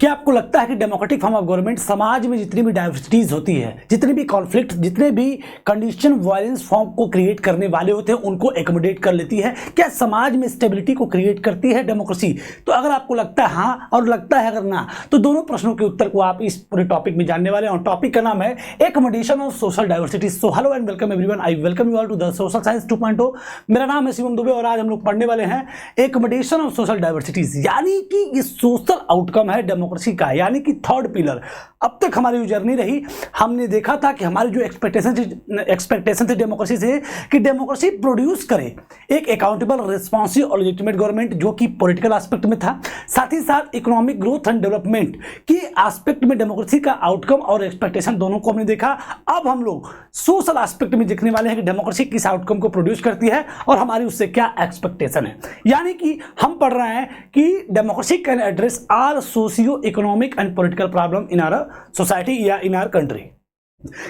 क्या आपको लगता है कि डेमोक्रेटिक फॉर्म ऑफ गवर्नमेंट समाज में जितनी भी डाइवर्सिटीज होती है, जितने भी कॉन्फ्लिक्ट, जितने भी कंडीशन वायलेंस फॉर्म को क्रिएट करने वाले होते हैं, उनको एकोमोडेट कर लेती है? क्या समाज में स्टेबिलिटी को क्रिएट करती है डेमोक्रेसी? तो अगर आपको लगता है हाँ और लगता है अगर ना, तो दोनों प्रश्नों के उत्तर को आप इस पूरे टॉपिक में जानने वाले हैं। और टॉपिक का नाम है accommodation of social diversity. So hello and welcome everyone, I welcome you all to the social science 2.0। मेरा नाम है शिवम दुबे और आज हम लोग पढ़ने वाले हैं एकोमोडेशन ऑफ सोशल डाइवर्सिटीज, यानी कि ये सोशल आउटकम है डेमोक्रेसी का, यानी कि थर्ड पिलर। अब तक हमारी जो जर्नी रही, हमने देखा था कि हमारी जो एक्सपेक्टेशन थी डेमोक्रेसी से कि डेमोक्रेसी प्रोड्यूस करे एक अकाउंटेबल, रिस्पॉन्सिव और लेजिटिमेट गवर्नमेंट, जो कि पॉलिटिकल एस्पेक्ट में था। साथ ही साथ इकोनॉमिक ग्रोथ एंड डेवलपमेंट के एस्पेक्ट में डेमोक्रेसी का आउटकम और एक्सपेक्टेशन दोनों को हमने देखा। अब हम लोग सोशल एस्पेक्ट में देखने वाले हैं कि डेमोक्रेसी किस आउटकम को प्रोड्यूस करती है और हमारी उससे क्या एक्सपेक्टेशन है। यानी कि हम पढ़ रहे हैं कि democracy can address our socio economic and political problem in our society या इन आवर कंट्री।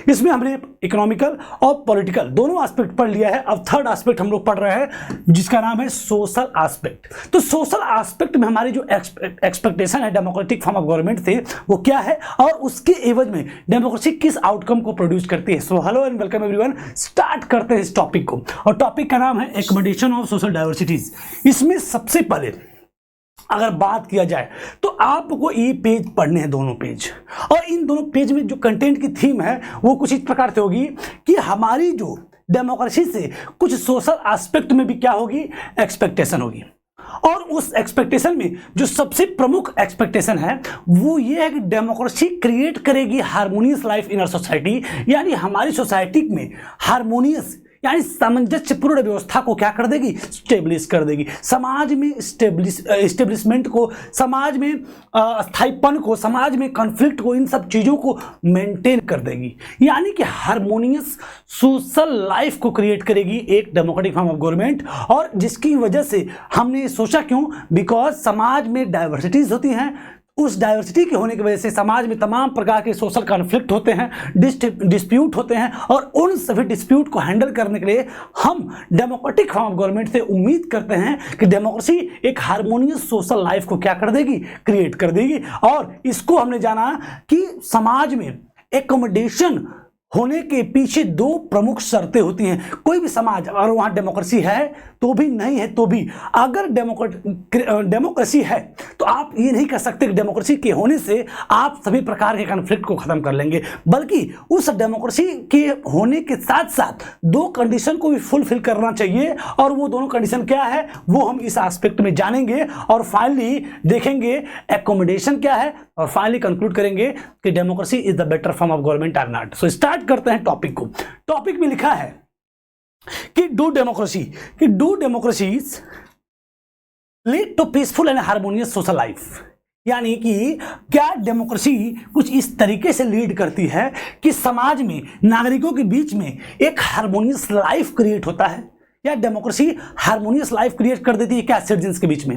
इसमें हमने इकोनॉमिकल और पॉलिटिकल दोनों एस्पेक्ट पढ़ लिया है। अब थर्ड एस्पेक्ट हम लोग पढ़ रहे हैं जिसका नाम है सोशल एस्पेक्ट। तो सोशल एस्पेक्ट में हमारी जो एक्सपेक्टेशन है डेमोक्रेटिक फॉर्म ऑफ गवर्नमेंट से वो क्या है और उसके एवज में डेमोक्रेसी किस आउटकम को प्रोड्यूस करती है। सो hello and welcome everyone, start करते हैं इस टॉपिक को। और टॉपिक का नाम है एकोमोडेशन ऑफ सोशल डाइवर्सिटीज। इसमें सबसे पहले अगर बात किया जाए तो आपको ये पेज पढ़ने हैं, दोनों पेज, और इन दोनों पेज में जो कंटेंट की थीम है वो कुछ इस प्रकार से होगी कि हमारी जो डेमोक्रेसी से कुछ सोशल एस्पेक्ट में भी क्या होगी, एक्सपेक्टेशन होगी। और उस एक्सपेक्टेशन में जो सबसे प्रमुख एक्सपेक्टेशन है वो ये है कि डेमोक्रेसी क्रिएट करेगी harmonious life in our society, यानी हमारी सोसाइटी में हार्मोनियस यानी सामंजस्यपूर्ण व्यवस्था को क्या कर देगी, स्टेब्लिश कर देगी। समाज में स्टेब्लिशमेंट को, समाज में स्थायीपन को, समाज में कॉन्फ्लिक्ट को, इन सब चीज़ों को मेंटेन कर देगी। यानी कि हार्मोनियस सोशल लाइफ को क्रिएट करेगी एक डेमोक्रेटिक फॉर्म ऑफ गवर्नमेंट। और जिसकी वजह से हमने सोचा, क्यों, बिकॉज समाज में डाइवर्सिटीज होती हैं। उस डाइवर्सिटी के होने की वजह से समाज में तमाम प्रकार के सोशल कॉन्फ्लिक्ट होते हैं, डिस्प्यूट होते हैं, और उन सभी डिस्प्यूट को हैंडल करने के लिए हम डेमोक्रेटिक फॉर्म ऑफ गवर्नमेंट से उम्मीद करते हैं कि डेमोक्रेसी एक हार्मोनियस सोशल लाइफ को क्या कर देगी, क्रिएट कर देगी। और इसको हमने जाना कि समाज में एकोमोडेशन होने के पीछे दो प्रमुख शर्तें होती हैं। कोई भी समाज, अगर वहाँ डेमोक्रेसी है तो भी, नहीं है तो भी, अगर डेमोक्रेसी है तो आप ये नहीं कह सकते कि डेमोक्रेसी के होने से आप सभी प्रकार के कॉन्फ्लिक्ट को खत्म कर लेंगे, बल्कि उस डेमोक्रेसी के होने के साथ साथ दो कंडीशन को भी फुलफिल करना चाहिए। और वो दोनों कंडीशन क्या है वो हम इस एस्पेक्ट में जानेंगे और फाइनली देखेंगे एकोमोडेशन क्या है, और फाइनली कंक्लूड करेंगे कि democracy is the better form of government और नॉट। सो स्टार्ट करते हैं टॉपिक को। टॉपिक में लिखा है कि do democracies lead to peaceful and harmonious social life, यानी कि क्या डेमोक्रेसी कुछ इस तरीके से लीड करती है कि समाज में, नागरिकों के बीच में एक हार्मोनियस लाइफ क्रिएट होता है, या डेमोक्रेसी हार्मोनियस लाइफ क्रिएट कर देती है क्या सिटीजन्स के बीच में।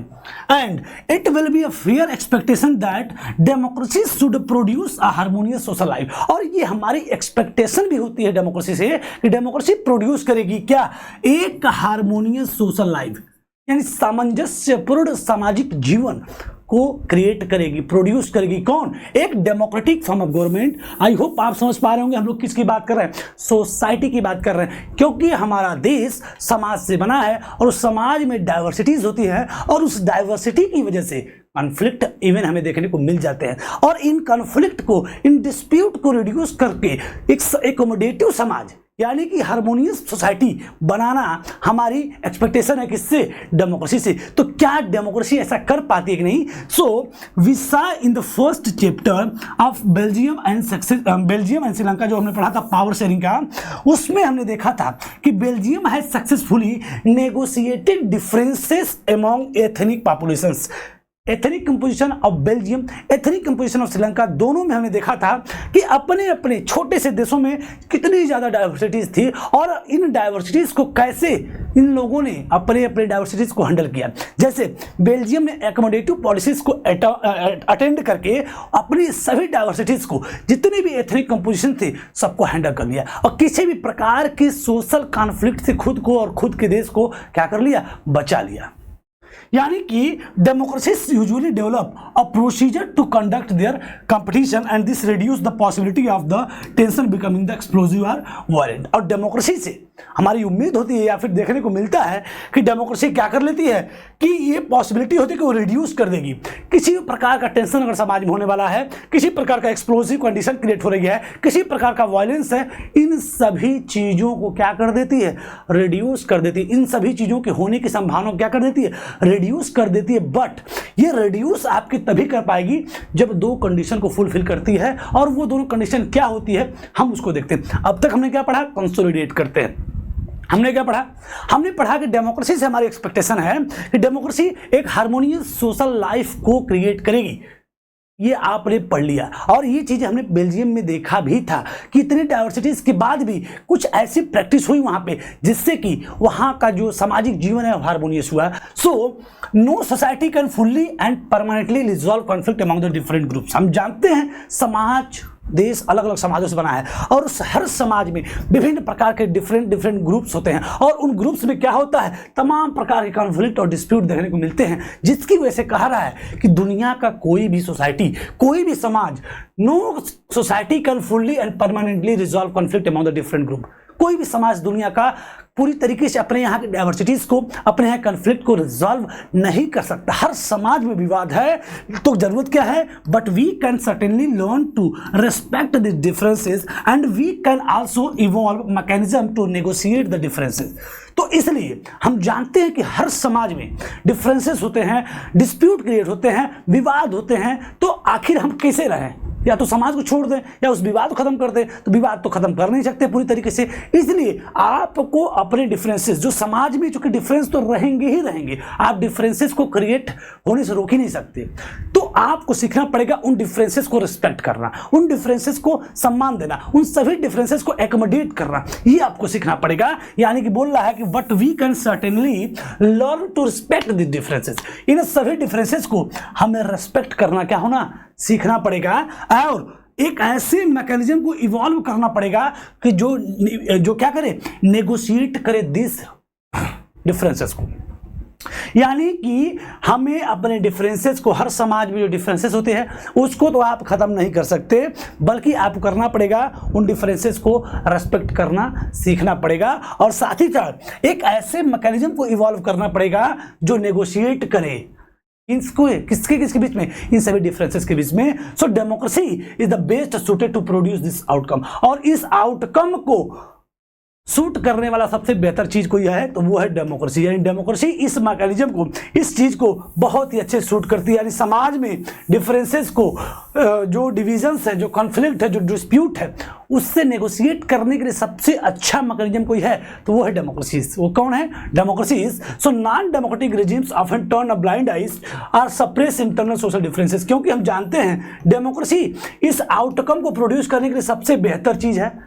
And it will be a fair expectation that democracy should produce a harmonious social life. और ये हमारी एक्सपेक्टेशन भी होती है डेमोक्रेसी से कि डेमोक्रेसी प्रोड्यूस करेगी क्या, एक हार्मोनियस सोशल लाइफ, यानी सामंजस्यपूर्ण सामाजिक जीवन को क्रिएट करेगी, प्रोड्यूस करेगी। कौन, एक democratic form of government. I hope आप समझ पा रहे होंगे हम लोग किसकी बात कर रहे हैं, सोसाइटी की बात कर रहे हैं, क्योंकि हमारा देश समाज से बना है और उस समाज में डाइवर्सिटीज होती है और उस डाइवर्सिटी की वजह से कॉन्फ्लिक्ट इवन हमें देखने को मिल जाते हैं। और इन कॉन्फ्लिक्ट को, इन डिस्प्यूट को रिड्यूस करके एक एकोमोडेटिव समाज यानी कि हार्मोनियस सोसाइटी बनाना हमारी एक्सपेक्टेशन है किससे, डेमोक्रेसी से। तो क्या डेमोक्रेसी ऐसा कर पाती है कि नहीं। So we saw in the first chapter of Belgium and Sri Lanka, जो हमने पढ़ा था पावर शेयरिंग का, उसमें हमने देखा था कि Belgium has successfully negotiated differences among ethnic populations. Ethnic composition of Belgium, ethnic composition of Sri Lanka, दोनों में हमने देखा था कि अपने अपने छोटे से देशों में कितनी ज़्यादा डाइवर्सिटीज़ थी और इन डाइवर्सिटीज़ को कैसे इन लोगों ने अपने अपने डाइवर्सिटीज़ को हैंडल किया। जैसे बेल्जियम ने एकोमोडेटिव पॉलिसीज़ को अटेंड करके अपनी सभी डाइवर्सिटीज़ को, जितने भी एथनिक कंपोजिशन थे, सबको हैंडल कर लिया और किसी भी प्रकार के सोशल कॉन्फ्लिक्ट से खुद को और खुद के देश को क्या कर लिया, बचा लिया। यानी कि democracy usually develop a procedure to conduct their competition and this reduce the possibility of the tension becoming the explosive और वायलेंट। और डेमोक्रेसी से हमारी उम्मीद होती है या फिर देखने को मिलता है कि डेमोक्रेसी क्या कर लेती है कि ये पॉसिबिलिटी होती है कि वो रिड्यूस कर देगी किसी भी प्रकार का टेंशन अगर समाज में होने वाला है, किसी प्रकार का एक्सप्लोजिव कंडीशन क्रिएट हो रही है, किसी प्रकार का वायलेंस है, इन सभी चीज़ों को क्या कर देती है, रिड्यूस कर देती है। इन सभी चीज़ों के होने की संभावना क्या कर देती है, रिड्यूस कर देती है। बट ये रिड्यूस आपकी तभी कर पाएगी जब दो कंडीशन को फुलफिल करती है, और वो दोनों कंडीशन क्या होती है हम उसको देखते हैं। अब तक हमने क्या पढ़ा, कंसोलिडेट करते हैं। हमने क्या पढ़ा, हमने पढ़ा कि डेमोक्रेसी से हमारी एक्सपेक्टेशन है कि डेमोक्रेसी एक हार्मोनियस सोशल लाइफ को क्रिएट करेगी। ये आपने पढ़ लिया, और ये चीज़ हमने बेल्जियम में देखा भी था कि इतनी डाइवर्सिटीज़ के बाद भी कुछ ऐसी प्रैक्टिस हुई वहाँ पे जिससे कि वहाँ का जो सामाजिक जीवन है हार्मोनियस हुआ। So no society can fully and permanently resolve conflict among the different groups. हम जानते हैं समाज, देश अलग अलग समाजों से बना है, और उस हर समाज में विभिन्न प्रकार के डिफरेंट ग्रुप्स होते हैं, और उन ग्रुप्स में क्या होता है, तमाम प्रकार के कॉन्फ्लिक्ट और डिस्प्यूट देखने को मिलते हैं, जिसकी वजह से कहा रहा है कि दुनिया का कोई भी सोसाइटी, कोई भी समाज, no society can fully and permanently resolve conflict among the different group. कोई भी समाज दुनिया का पूरी तरीके से अपने यहाँ की डाइवर्सिटीज को, अपने यहाँ कन्फ्लिक्ट को रिजॉल्व नहीं कर सकता। हर समाज में विवाद है, तो जरूरत क्या है, but we can certainly learn to respect the differences and we can also evolve mechanism to negotiate the differences. तो इसलिए हम जानते हैं कि हर समाज में डिफरेंसेस होते हैं, डिस्प्यूट क्रिएट होते हैं, विवाद होते हैं, तो आखिर हम कैसे रहें, या तो समाज को छोड़ दें या उस विवाद को खत्म कर दें। तो विवाद तो खत्म कर नहीं सकते पूरी तरीके से, इसलिए आपको अपने डिफरेंसेस, जो समाज में चूंकि डिफरेंस तो रहेंगे ही रहेंगे, आप डिफरेंसेस को क्रिएट होने से रोक ही नहीं सकते, तो आपको सीखना पड़ेगा उन डिफरेंसेस को रिस्पेक्ट करना, उन डिफरेंसेस को सम्मान देना, उन सभी डिफरेंसेस को एकोमोडेट करना, ये आपको सीखना पड़ेगा। यानी कि बोल रहा है कि but we can certainly learn to respect the differences. इन सभी डिफरेंसेस को हमें रिस्पेक्ट करना क्या होना, सीखना पड़ेगा, और एक ऐसे मैकेनिज्म को इवॉल्व करना पड़ेगा कि जो क्या करे, नेगोशिएट करे दिस डिफरेंसेस को। यानी कि हमें अपने डिफरेंसेस को, हर समाज में जो डिफरेंसेस होते हैं उसको तो आप खत्म नहीं कर सकते, बल्कि आपको करना पड़ेगा उन डिफरेंसेस को रेस्पेक्ट करना सीखना पड़ेगा, और साथ ही साथ एक ऐसे मैकेनिज्म को इवॉल्व करना पड़ेगा जो नेगोशिएट करे इसको, किसके बीच में, इन सभी डिफरेंसेस के बीच में। So democracy is the best suited to produce this outcome, और इस आउटकम को सूट करने वाला सबसे बेहतर चीज कोई है तो वो है डेमोक्रेसी। यानी डेमोक्रेसी इस मैकेनिज्म को, इस चीज को बहुत ही अच्छे सूट करती है। यानी समाज में डिफरेंसेस को, जो डिविजन्स है, जो कॉन्फ्लिक्ट है, जो डिस्प्यूट है, उससे नेगोशिएट करने के लिए सबसे अच्छा मैकेनिज्म कोई है तो वो है डेमोक्रेसी। वो कौन है, democracy. So non democratic regimes often turn a blind eyes और सप्रेस इंटरनल सोशल डिफरेंसेस, क्योंकि हम जानते हैं डेमोक्रेसी इस आउटकम को प्रोड्यूस करने के लिए सबसे बेहतर चीज है,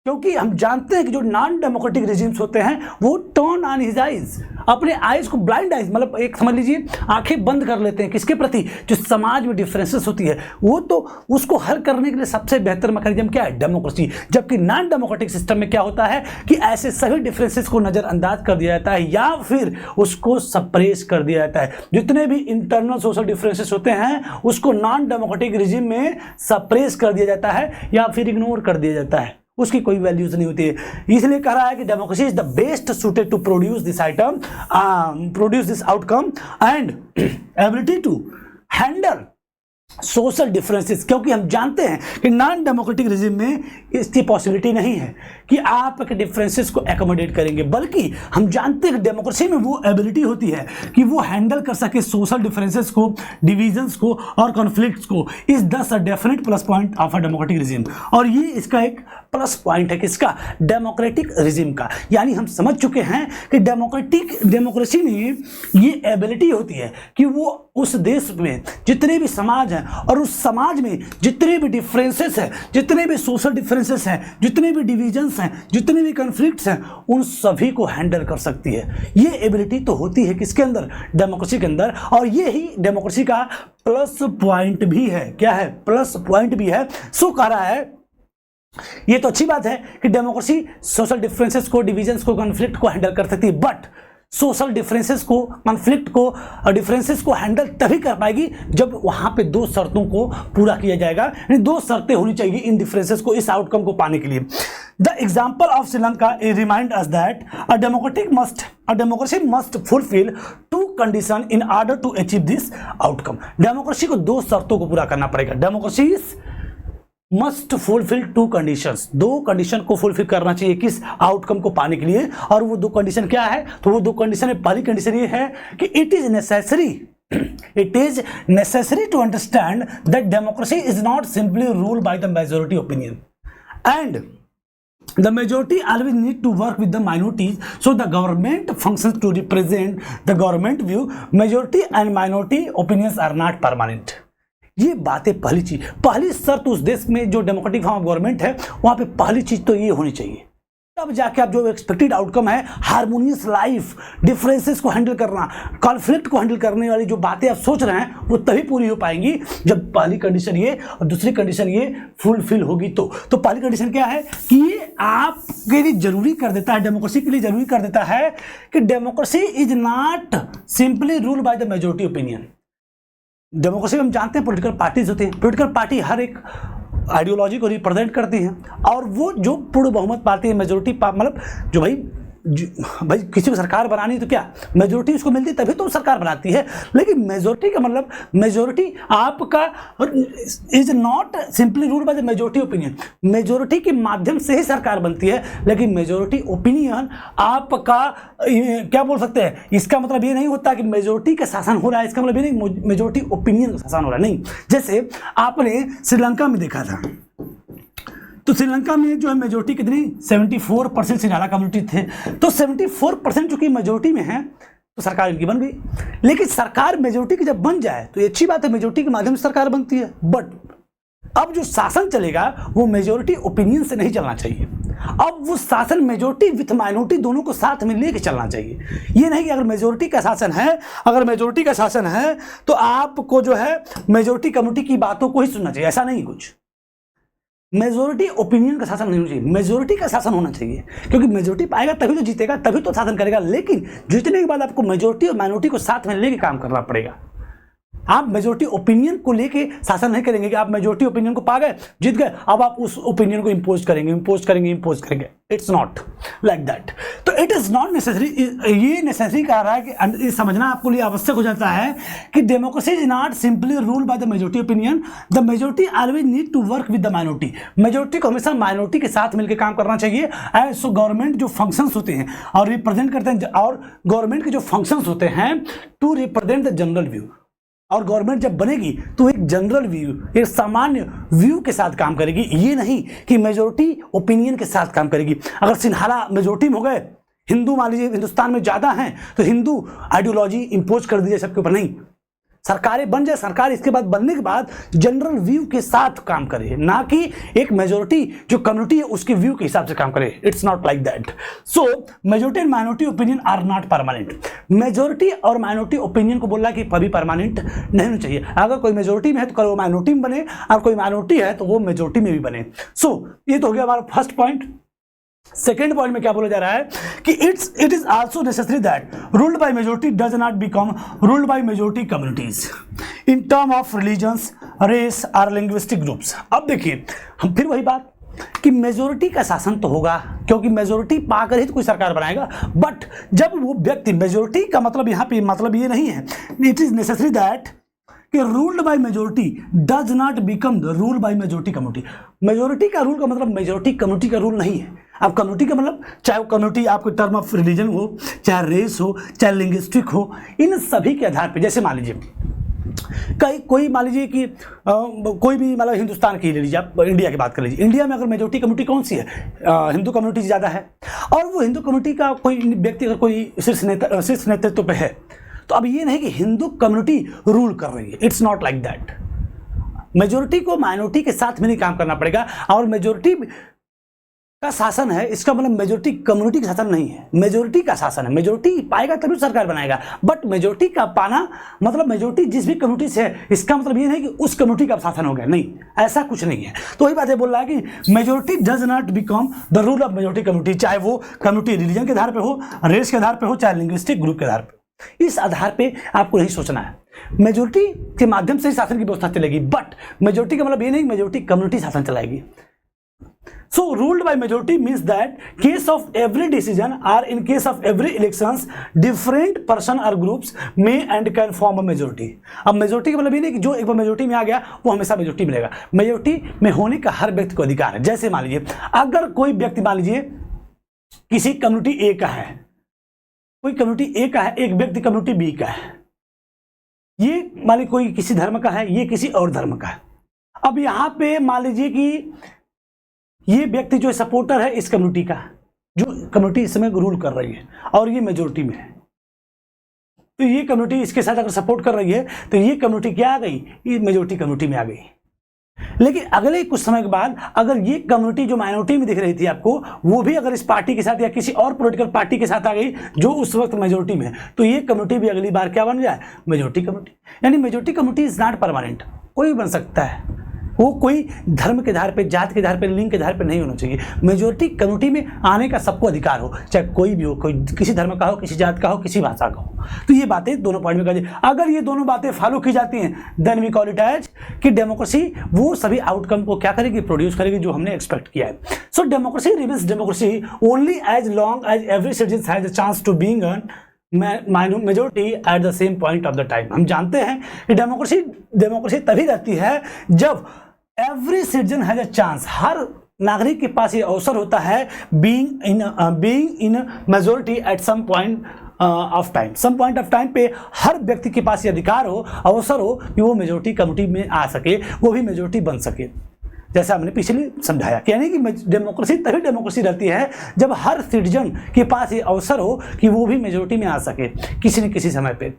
क्योंकि हम जानते हैं कि जो नॉन डेमोक्रेटिक रेजिम्स होते हैं वो टर्न ऑन हिज आइज, अपने आइज को, ब्लाइंड आइज मतलब एक समझ लीजिए आंखें बंद कर लेते हैं किसके प्रति, जो समाज में डिफरेंसेस होती है वो, तो उसको हल करने के लिए सबसे बेहतर मैकेनिज्म क्या है, डेमोक्रेसी। जबकि नॉन डेमोक्रेटिक सिस्टम में क्या होता है कि ऐसे सभी डिफरेंसेस को नज़रअंदाज कर दिया जाता है या फिर उसको सप्रेस कर दिया जाता है। जितने भी इंटरनल सोशल डिफरेंसेस होते हैं उसको नॉन डेमोक्रेटिक रेजिम में सप्रेस कर दिया जाता है या फिर इग्नोर कर दिया जाता है, उसकी कोई वैल्यूज नहीं होती है। इसलिए कह रहा है कि democracy is the best suited to produce this item, produce this outcome and ability to handle social differences, क्योंकि हम जानते हैं कि नॉन डेमोक्रेटिक रिजिम में इसकी पॉसिबिलिटी नहीं है कि आप के डिफरेंसेस को एकोमोडेट करेंगे, बल्कि हम जानते हैं कि डेमोक्रेसी में वो एबिलिटी होती है कि वो हैंडल कर सके सोशल डिफरेंसेस को, डिविजन्स को और कॉन्फ्लिक्ट्स को। इज दस a definite plus point of a democratic regime, और ये इसका एक प्लस पॉइंट है किसका, डेमोक्रेटिक रिजिम का। यानी हम समझ चुके हैं कि डेमोक्रेसी में ये एबिलिटी होती है कि वो उस देश में जितने भी समाज हैं और उस समाज में जितने भी डिफरेंसेस हैं, जितने भी सोशल डिफरेंसेस हैं, जितने भी डिविजन्स हैं, जितने भी कॉन्फ्लिक्ट्स हैं, उन सभी को हैंडल कर सकती है। ये एबिलिटी तो होती है किसके अंदर, डेमोक्रेसी के अंदर, और ये ही डेमोक्रेसी का प्लस पॉइंट भी है। क्या है, प्लस पॉइंट भी है। सो कह रहा है ये तो अच्छी बात है कि डेमोक्रेसी सोशल डिफरेंसेस को, डिविजन्स को, कॉन्फ्लिक्ट को हैंडल कर सकती है, बट सोशल डिफरेंसेस को, कॉन्फ्लिक्ट को, डिफरेंसेस को हैंडल तभी कर पाएगी जब वहां पे दो शर्तों को पूरा किया जाएगा। यानी दो शर्तें होनी चाहिए इन डिफरेंसेस को, इस आउटकम को पाने के लिए। The example of Sri Lanka remind us that a democracy must fulfil two condition in order to achieve this outcome. Democracy को दो शर्तों को पूरा करना पड़ेगा। Democracy must fulfil two conditions, दो कंडीशन को फुलफिल करना चाहिए किस आउटकम को पाने के लिए। और वो दो कंडीशन क्या है? तो वो दो कंडीशन है, पहली कंडीशन ये है कि it is necessary to understand that democracy is not simply ruled by the majority opinion and the majority always need to work with the minorities, so the government functions to represent the government view. Majority and minority opinions are not permanent. ये बातें पहली शर्त उस देश में जो democratic form of government है वहां पे पहली चीज तो ये होनी चाहिए, तब जाके आप जो एक्सपेक्टेड आउटकम है, हार्मोनियस लाइफ, डिफरेंसेस को हैंडल करना, कॉन्फ्लिक्ट को हैंडल करने वाली जो बातें आप सोच रहे हैं वो तभी पूरी हो पाएंगी जब पहली कंडीशन ये और दूसरी कंडीशन ये फुलफिल होगी। तो पहली कंडीशन क्या है कि ये आपके लिए जरूरी कर देता है, डेमोक्रेसी के लिए जरूरी कर देता है कि democracy is not simply rule by the majority opinion. Democracy में हम जानते हैं पॉलिटिकल पार्टीज होते हैं, पॉलिटिकल पार्टी हर एक आइडियोलॉजी को रिप्रेजेंट करती हैं और वो जो पूर्ण बहुमत पाती है, मेजोरिटी मतलब जो भाई किसी को सरकार बनानी तो क्या मेजोरिटी उसको मिलती तभी तो सरकार बनाती है। लेकिन मेजोरिटी का मतलब मेजोरिटी आपका is not simply ruled by the majority opinion. Majority के माध्यम से ही सरकार बनती है, लेकिन मेजोरिटी ओपिनियन आपका क्या बोल सकते हैं, इसका मतलब ये नहीं होता कि मेजोरिटी का शासन हो रहा है, इसका मतलब ये नहीं मेजोरिटी ओपिनियन का शासन हो रहा है, नहीं। जैसे आपने श्रीलंका में देखा था, तो श्रीलंका में जो है मेजोरिटी कितनी 74% से ज़्यादा कम्युनिटी थे, तो 74% चूंकि मेजोरिटी में है तो सरकार इनकी बन गई। लेकिन सरकार मेजोरिटी की जब बन जाए तो ये अच्छी बात है, मेजोरिटी के माध्यम से सरकार बनती है, बट अब जो शासन चलेगा वो मेजोरिटी ओपिनियन से नहीं चलना चाहिए। अब वो शासन मेजोरिटी विथ माइनॉरिटी दोनों को साथ में लेके चलना चाहिए। ये नहीं कि अगर मेजोरिटी का शासन है तो आपको जो है मेजोरिटी कम्युनिटी की बातों को ही सुनना चाहिए, ऐसा नहीं कुछ। मेजोरिटी ओपिनियन का शासन नहीं होना चाहिए, मेजोरिटी का शासन होना चाहिए, क्योंकि मेजोरिटी पाएगा तभी तो जीतेगा, तभी तो शासन करेगा। लेकिन जीतने के बाद आपको मेजोरिटी और माइनॉरिटी को साथ में लेके काम करना पड़ेगा। आप मेजोरिटी ओपिनियन को लेके शासन नहीं करेंगे कि आप मेजोरिटी ओपिनियन को पा गए, जीत गए, अब आप उस ओपिनियन को इम्पोज करेंगे। It's not like that. तो इट इज नॉट नेसेसरी, ये नेसेसरी कह रहा है कि समझना आपको लिए आवश्यक हो जाता है कि democracy is not simply ruled by the majority opinion, the majority always need to work with the minority. Majority को हमेशा माइनॉरिटी के साथ मिलकर काम करना चाहिए। एंड सो गवर्नमेंट जो फंक्शंस होते हैं और रिप्रेजेंट करते हैं, और गवर्नमेंट के जो फंक्शंस होते हैं to represent the general view, और गवर्नमेंट जब बनेगी तो एक जनरल व्यू, एक सामान्य व्यू के साथ काम करेगी, ये नहीं कि मेजोरिटी ओपिनियन के साथ काम करेगी। अगर सिन्हाला मेजोरिटी में हो गए, हिंदू मान लीजिए हिंदुस्तान में ज्यादा हैं तो हिंदू आइडियोलॉजी इंपोज कर दी जाए सबके ऊपर, नहीं। सरकारें बन जाए, सरकार इसके बाद बनने के बाद जनरल व्यू के साथ काम करे, ना कि एक मेजोरिटी जो कम्युनिटी है उसके व्यू के हिसाब से काम करे। It's not like that. So majority and minority opinion are not permanent. Majority और माइनॉरिटी ओपिनियन को बोला कि कभी परमानेंट नहीं होना चाहिए। अगर कोई मेजोरिटी में है तो कल वो माइनॉरिटी में बने, और कोई माइनॉरिटी है तो वो मेजोरिटी में भी बने। सो ये तो हो गया हमारा फर्स्ट पॉइंट। सेकेंड पॉइंट में क्या बोला जा रहा है कि it is also necessary that ruled by majority does not become ruled by majority communities in term of religions, race और लिंग्विस्टिक ग्रुप्स। अब देखिए हम फिर वही बात कि मेजोरिटी का शासन तो होगा, क्योंकि मेजोरिटी पाकर ही तो कोई सरकार बनाएगा। बट जब वो व्यक्ति, मेजोरिटी का मतलब यहाँ पे मतलब ये नहीं है, इट इज नेसेसरी दैट कि ruled by majority does not become the rule by majority community. Majority का रूल का मतलब मेजोरिटी कम्युनिटी का रूल नहीं है। अब कम्युनिटी का मतलब चाहे वो कम्युनिटी आपको टर्म ऑफ रिलीजन हो, चाहे रेस हो, चाहे लिंग्विस्टिक हो, इन सभी के आधार पे, जैसे मान लीजिए कोई मान लीजिए कि कोई भी मतलब हिंदुस्तान की ले लीजिए, आप इंडिया की बात कर लीजिए। इंडिया में अगर मेजोरिटी कम्युनिटी कौन सी है, हिंदू कम्युनिटी ज़्यादा है, और वो हिंदू कम्युनिटी का कोई व्यक्ति अगर कोई शीर्ष नेतृत्व पे है, तो अब ये नहीं कि हिंदू कम्युनिटी रूल कर रही है। It's not like that. Majority को माइनॉरिटी के साथ में नहीं काम करना पड़ेगा, और मेजोरिटी का शासन है, इसका मतलब मेजोरिटी कम्युनिटी का शासन नहीं है, मेजोरिटी का शासन है। मेजोरिटी पाएगा तभी सरकार बनाएगा, बट मेजोरिटी का पाना मतलब मेजोरिटी जिस भी कम्युनिटी से है, इसका मतलब ये नहीं कि उस कम्युनिटी का शासन हो गया, नहीं, ऐसा कुछ नहीं है। तो वही बात है, बोल रहा है कि majority does not become the rule of majority community, चाहे वो कम्युनिटी रिलीजन के आधार पर हो, रेस के आधार पर हो, चाहे लिंग्विस्टिक ग्रुप के आधार पर। इस आधार पर आपको नहीं सोचना है। मेजोरिटी के माध्यम से शासन की व्यवस्था चलेगी, बट मेजोरिटी का मतलब ये नहीं मेजोरिटी कम्युनिटी शासन चलाएगी। So ruled by majority means that case of every decision or in case of every elections different person or groups may and can form a majority। अब मेजोरिटी का मतलब ये नहीं कि जो एक बार मेजोरिटी में आ गया वो हमेशा मेजोरिटी मिलेगा। मेजोरिटी में होने का हर व्यक्ति को अधिकार है। जैसे मान लीजिए अगर कोई व्यक्ति मान लीजिए किसी कम्युनिटी ए का है, कोई कम्युनिटी ए का है, एक व्यक्ति कम्युनिटी बी का है, ये मान लीजिए कोई किसी धर्म का है, ये किसी और धर्म का है। अब यहाँ पे मान लीजिए कि ये व्यक्ति जो सपोर्टर है इस कम्युनिटी का, जो कम्युनिटी इस समय रूल कर रही है और ये मेजोरिटी में है, तो ये कम्युनिटी इसके साथ अगर सपोर्ट कर रही है तो ये कम्युनिटी क्या आ गई, ये मेजोरिटी कम्युनिटी में आ गई। लेकिन अगले कुछ समय के बाद अगर ये कम्युनिटी जो माइनॉरिटी में दिख रही थी आपको, वो भी अगर इस पार्टी के साथ या किसी और पॉलिटिकल पार्टी के साथ आ गई जो उस वक्त मेजोरिटी में है, तो ये कम्युनिटी भी अगली बार क्या बन जाए, मेजोरिटी कम्युनिटी। यानी majority community is not permanent, कोई बन सकता है, वो कोई धर्म के आधार पे, जात के आधार पे, लिंग के आधार पे नहीं होना चाहिए। मेजोरिटी कम्युनिटी में आने का सबको अधिकार हो, चाहे कोई भी हो, कोई किसी धर्म का हो, किसी जात का हो, किसी भाषा का हो। तो ये बातें दोनों पॉइंट में कर दी। अगर ये दोनों बातें फॉलो की जाती हैं then we call it as कि डेमोक्रेसी वो सभी आउटकम को क्या करेगी, प्रोड्यूस करेगी जो हमने एक्सपेक्ट किया है। So democracy remains democracy only as long as every citizen has a chance to being majority at the same point of the time. हम जानते हैं कि डेमोक्रेसी तभी रहती है जब every citizen has a chance, हर नागरिक के पास ये अवसर होता है being in majority at some point of time. Some point of time पे हर व्यक्ति के पास ये अधिकार हो, अवसर हो कि वो मेजोरिटी कम्युनिटी में आ सके, वो भी मेजोरिटी बन सके। जैसा हमने पिछले समझाया कि यानी कि डेमोक्रेसी तभी डेमोक्रेसी रहती है जब हर सिटीजन के पास ये अवसर हो कि वो भी मेजोरिटी में आ सके किसी न किसी समय पे।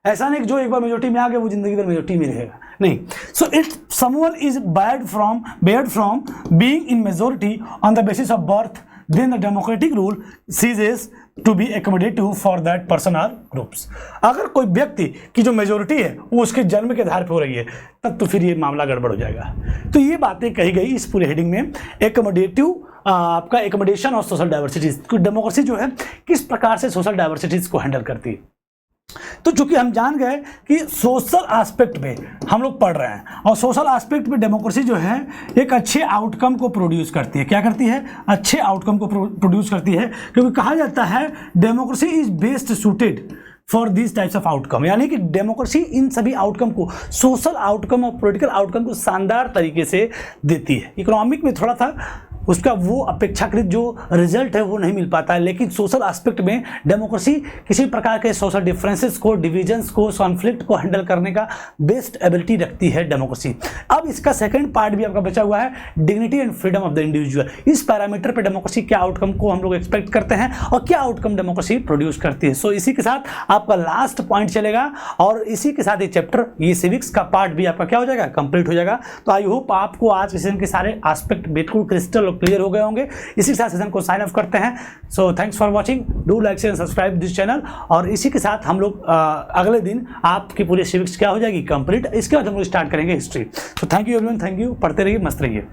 ऐसा नहीं कि जो एक बार मेजोरिटी में आ गया वो जिंदगी भर मेजोरिटी में रहेगा, नहीं। So it someone is barred from being in majority on the basis of birth, then the democratic rule ceases to be accommodative for that person or groups। अगर कोई व्यक्ति की जो मेजोरिटी है वो उसके जन्म के आधार पर हो रही है तब तो फिर ये मामला गड़बड़ हो जाएगा। तो ये बातें कही गई इस पूरे हेडिंग में, एकमोडेटिव आपका एकमोडेशन और सोशल डाइवर्सिटीज। डेमोक्रेसी जो है किस प्रकार से सोशल डाइवर्सिटीज को हैंडल करती है। तो चूंकि हम जान गए कि सोशल एस्पेक्ट में हम लोग पढ़ रहे हैं और सोशल एस्पेक्ट में डेमोक्रेसी जो है एक अच्छे आउटकम को प्रोड्यूस करती है। क्या करती है, अच्छे आउटकम को प्रोड्यूस करती है, क्योंकि कहा जाता है democracy is best suited for this types of outcome. यानी कि डेमोक्रेसी इन सभी आउटकम को, सोशल आउटकम और पॉलिटिकल आउटकम को शानदार तरीके से देती है। इकोनॉमिक में थोड़ा था उसका वो अपेक्षाकृत जो रिजल्ट है वो नहीं मिल पाता है, लेकिन सोशल एस्पेक्ट में डेमोक्रेसी किसी प्रकार के सोशल डिफरेंसेस को, डिविजन्स को, कॉन्फ्लिक्ट को हैंडल करने का बेस्ट एबिलिटी रखती है डेमोक्रेसी। अब इसका सेकंड पार्ट भी आपका बचा हुआ है, dignity and freedom of the individual. इस पैरामीटर पे डेमोक्रेसी क्या आउटकम को हम लोग एक्सपेक्ट करते हैं और क्या आउटकम डेमोक्रेसी प्रोड्यूस करती है। सो इसी के साथ आपका लास्ट पॉइंट चलेगा और इसी के साथ ये चैप्टर, ये सिविक्स का पार्ट भी आपका क्या हो जाएगा, कंप्लीट हो जाएगा। तो आई होप आपको आज सेशन के सारे एस्पेक्ट बिल्कुल क्रिस्टल क्लियर हो गए होंगे। इसी के साथ सेशन को साइन अप करते हैं। So thanks for watching, do like share subscribe this channel. और इसी के साथ हम लोग अगले दिन आपकी पूरी सिविक्स क्या हो जाएगी, कंप्लीट। इसके बाद हम लोग स्टार्ट करेंगे हिस्ट्री। तो thank you everyone, thank you, पढ़ते रहिए, मस्त रहिए।